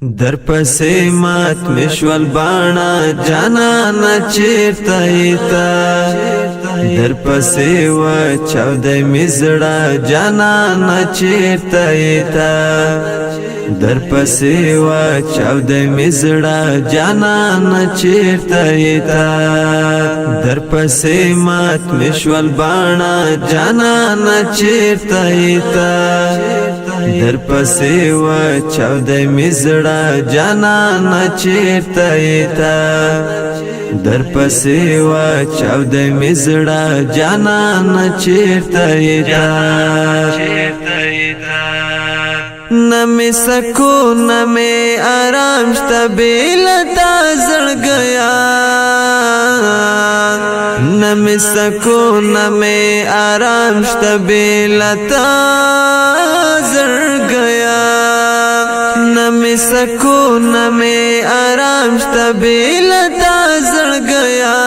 در پسې مات مشول باڼه جانانه چېرته یې ته در پسې وچاودی مې زړه جانانه چېرته یې ته در پسې وچاودی مې زړه جانانه چېرته یې ته در پسې مات مشول باڼه جانانه چېرته یې ته در پسې وچاودی مې زړه جانانه چېرته یې ته در پسې وچاودی مې زړه جانانه چېرته یې ته نه مې سکون نه مې آرام شته بې له تا زړګیا نه مې سکون نه مې آرام شته بې له تا زړګیا نه مې سکون نه مې آرام شته بې له تا زړګیا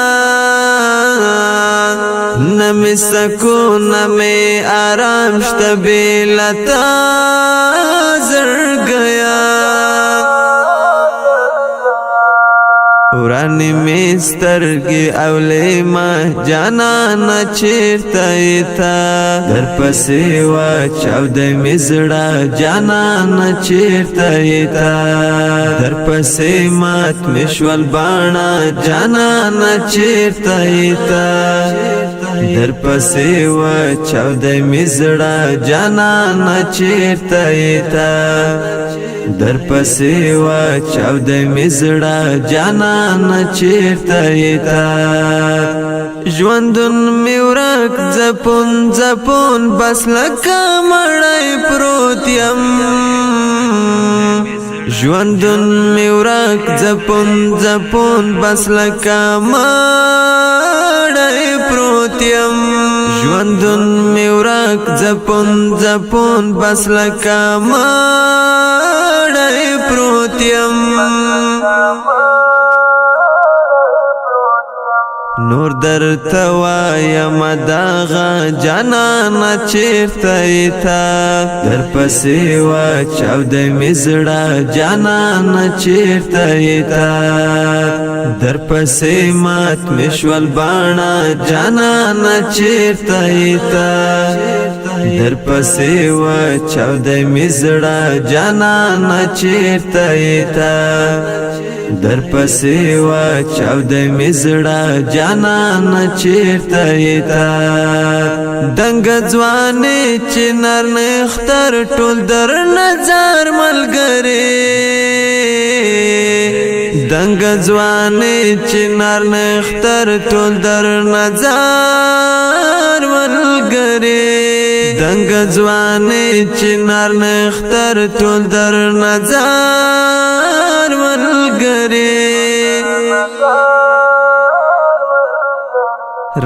نه مې سکون نه مې آرام شته بې له تا زړګیا ورانی می سترګې اولې ما جانانه چېرته یې ته در پسې وچاودی مې زړه جانانه چېرته یې ته در پسې مات مې شول باڼه جانانه چېرته یې ته در پسې وچاودی مې زړه جانانه چېرته یې ته در پسې وچاودی مې زړه جانانه چېرته یې ته ژوندون مې ورک ځپون ځپون بس لکه مړی پروت یم ژوندون مې ورک ځپون ځپون بس لکه مړی پروت یم ژوندون مې ورک ځپون ځپون بس لکه مړی پروت یم نور درته وایم دغه جانانه چېرته یې ته در پسې وچاودی مې زړه جانانه چېرته یې ته در پسې مات مې شول باڼه جانانه چېرته یې ته در پسې وچاودی مې زړه جانانه چېرته یې ته در پسې وچاودی مې زړه جانانه چېرته یې ته دنګه ځوانې چې نر نښتر ټول درنه ځار ملګرې دنګه ځوانې چې نر نښتر ټول درنه ځار ملګرې دنګه ځوانې چې نر نښتر ټول درنه ځار ملګرې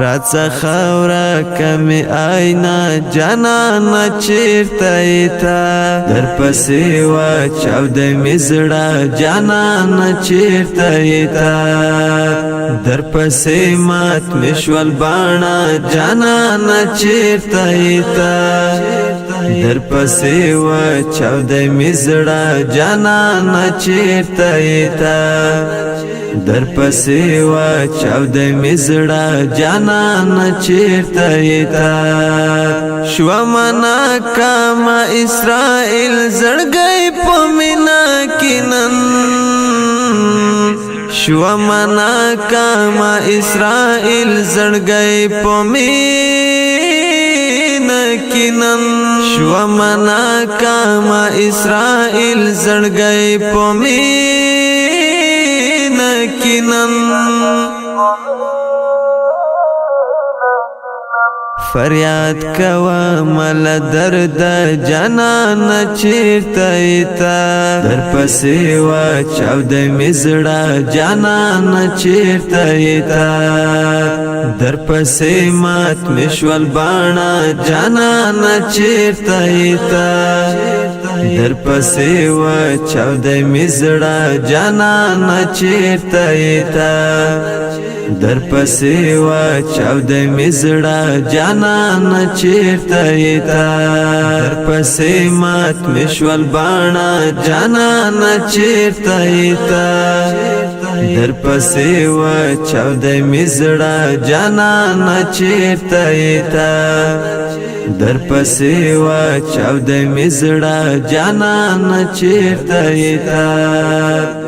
راڅه خاوره کمې آینا جانانه چېرته یې ته در پسې وچاودی مې زړه جانانه چېرته یې ته در پسې مات مې شول باڼه جانانه چېرته یې ته در پسې وچاودی مې زړه جانانه چېرته یې ته در پسې وچاودی مې زړه جانانه چېرته یې ته شومه ناکامه اسرائیل زړګی په مینه کې نن شومه ناکامه اسرائیل زړګی په مینه کې نن شومه ناکامه اسرائیل زړګی په مینه کې نن فریاد کوا مل درد جانانه چېرته یې ته در پسې وچاودی مې زړه جانانه چېرته یې ته در پسې مات مې شول باڼه جانانه چېرته یې ته در پسې وچاودی مې زړه جانانه چېرته یې ته در پسې وا چاودې مې زړه جانان چیرته تا در پسې مات مې شول باڼه جانان چیرته تا در پسې وا چاودې مې زړه جانان چیرته تا در پسې وا چاودې مې زړه جانان چیرته تا